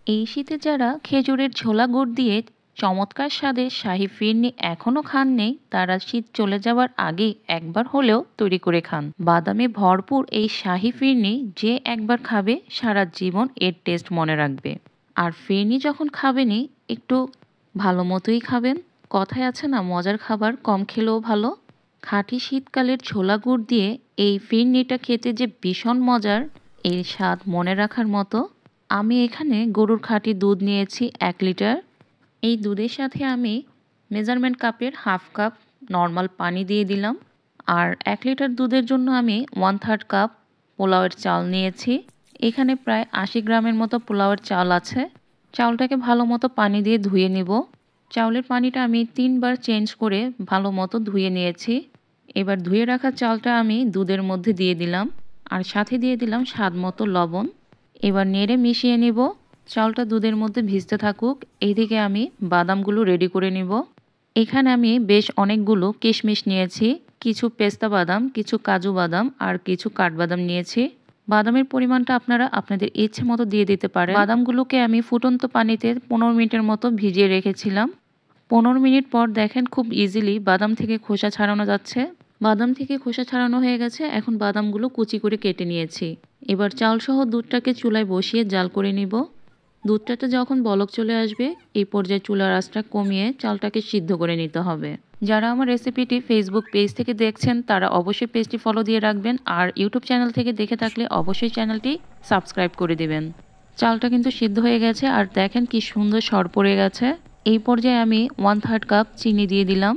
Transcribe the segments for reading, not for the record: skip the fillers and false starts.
এই শীতে যারা খেজুরের ঝোলা গুড় দিয়ে চমৎকার স্বাদের শাহী ফিরনি এখনো খাননি, তারা শীত চলে যাওয়ার আগেই একবার হলেও তৈরি করে খান। বাদামে ভরপুর এই শাহী ফিরনি যে একবার খাবে সারা জীবন এর টেস্ট মনে রাখবে। আর ফিরনি যখন খাবেনই একটু ভালো মতোই খাবেন। কথায় আছে না, মজার খাবার কম খেলেও ভালো। খাঁটি শীতকালের ছোলা গুড় দিয়ে এই ফিরনিটা খেতে যে ভীষণ মজার, এর স্বাদ মনে রাখার মতো। আমি এখানে গরুর খাঁটি দুধ নিয়েছি 1 লিটার। এই দুধের সাথে আমি মেজারমেন্ট কাপের হাফ কাপ নর্মাল পানি দিয়ে দিলাম। আর 1 লিটার দুধের জন্য আমি 1/3 কাপ পোলাওয়ের চাল নিয়েছি। এখানে প্রায় 80 গ্রামের মতো পোলাওয়ের চাল আছে। চাউলটাকে ভালো মতো পানি দিয়ে ধুয়ে নিব। চাউলের পানিটা আমি 3বার চেঞ্জ করে ভালো মতো ধুয়ে নিয়েছি। এবার ধুয়ে রাখা চালটা আমি দুধের মধ্যে দিয়ে দিলাম, আর সাথে দিয়ে দিলাম স্বাদ মতো লবণ। এবার নেড়ে মিশিয়ে নিব। চালটা দুধের মধ্যে ভিজতে থাকুক, এইদিকে আমি বাদামগুলো রেডি করে নিব। এখানে আমি বেশ অনেকগুলো কিশমিশ নিয়েছি, কিছু পেস্তা বাদাম, কিছু কাজু বাদাম আর কিছু কাঠবাদাম নিয়েছি। বাদামের পরিমাণটা আপনারা আপনাদের ইচ্ছে মতো দিয়ে দিতে পারেন। বাদামগুলোকে আমি ফুটন্ত পানিতে 15 মিনিটের মতো ভিজিয়ে রেখেছিলাম। 15 মিনিট পর দেখেন খুব ইজিলি বাদাম থেকে খোসা ছাড়ানো যাচ্ছে। বাদাম থেকে খোসা ছাড়ানো হয়ে গেছে। এখন বাদামগুলো কুচি করে কেটে নিয়েছি। এবার চালসহ দুধটাকে চুলায় বসিয়ে জাল করে নিব। দুধটাতে যখন বলক চলে আসবে, এই পর্যায়ে চুলার আঁচটা কমিয়ে চালটাকে সিদ্ধ করে নিতে হবে। যারা আমার রেসিপিটি ফেসবুক পেজ থেকে দেখছেন তারা অবশ্যই পেজটি ফলো দিয়ে রাখবেন, আর ইউটিউব চ্যানেল থেকে দেখে থাকলে অবশ্যই চ্যানেলটি সাবস্ক্রাইব করে দিবেন। চালটা কিন্তু সিদ্ধ হয়ে গেছে, আর দেখেন কি সুন্দর সর পড়ে গেছে। এই পর্যায়ে আমি 1/3 কাপ চিনি দিয়ে দিলাম।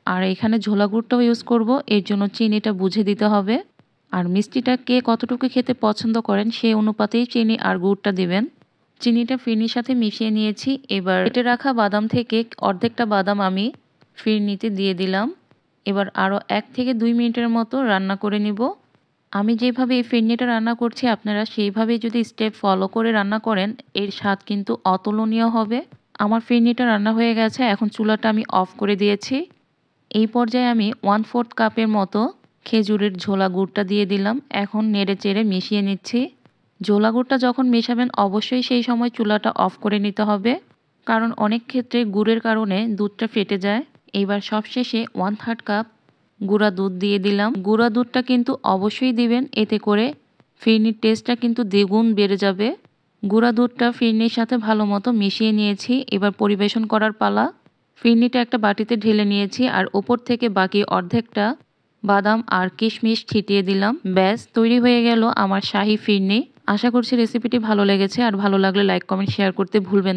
আর এখানে ঝোলা গুড়টাও ইউজ করব, এর জন্য চিনিটা বুঝে দিতে হবে। আর মিষ্টিটা কে কতটুকু খেতে পছন্দ করেন সেই অনুপাতেই চিনি আর গুড়টা দিবেন। চিনিটা ফিরনির সাথে মিশিয়ে নিয়েছি। এবার কেটে রাখা বাদাম থেকে অর্ধেকটা বাদাম আমি ফিরনিতে দিয়ে দিলাম। এবার আরও 1 থেকে 2 মিনিটের মতো রান্না করে নিব। আমি যেভাবে এই ফিরনিটা রান্না করছি আপনারা সেইভাবেই যদি স্টেপ ফলো করে রান্না করেন, এর স্বাদ কিন্তু অতুলনীয় হবে। আমার ফিরনিটা রান্না হয়ে গেছে, এখন চুলাটা আমি অফ করে দিয়েছি। এই পর্যায়ে আমি 1/4 কাপের মতো খেজুরের ঝোলা গুড়টা দিয়ে দিলাম। এখন নেড়ে চেড়ে মিশিয়ে নিচ্ছি। ঝোলা গুড়টা যখন মেশাবেন অবশ্যই সেই সময় চুলাটা অফ করে নিতে হবে, কারণ অনেক ক্ষেত্রে গুড়ের কারণে দুধটা ফেটে যায়। এবার সবশেষে 1/3 কাপ গুঁড়া দুধ দিয়ে দিলাম। গুঁড়া দুধটা কিন্তু অবশ্যই দিবেন, এতে করে ফিরনির টেস্টটা কিন্তু দ্বিগুণ বেড়ে যাবে। গুঁড়া দুধটা ফিরনির সাথে ভালো মতো মিশিয়ে নিয়েছি। এবার পরিবেশন করার পালা। ফিরনিটা একটা বাটিতে ঢেলে নিয়েছি, আর ওপর থেকে বাকি অর্ধেকটা বাদাম আর কিশমিশ ছিটিয়ে দিলাম। ব্যাস তৈরি হয়ে গেল আমার শাহী ফিরনি। আশা করছি রেসিপিটি ভালো লেগেছে, আর ভালো লাগলে লাইক কমেন্ট শেয়ার করতে ভুলবেন না।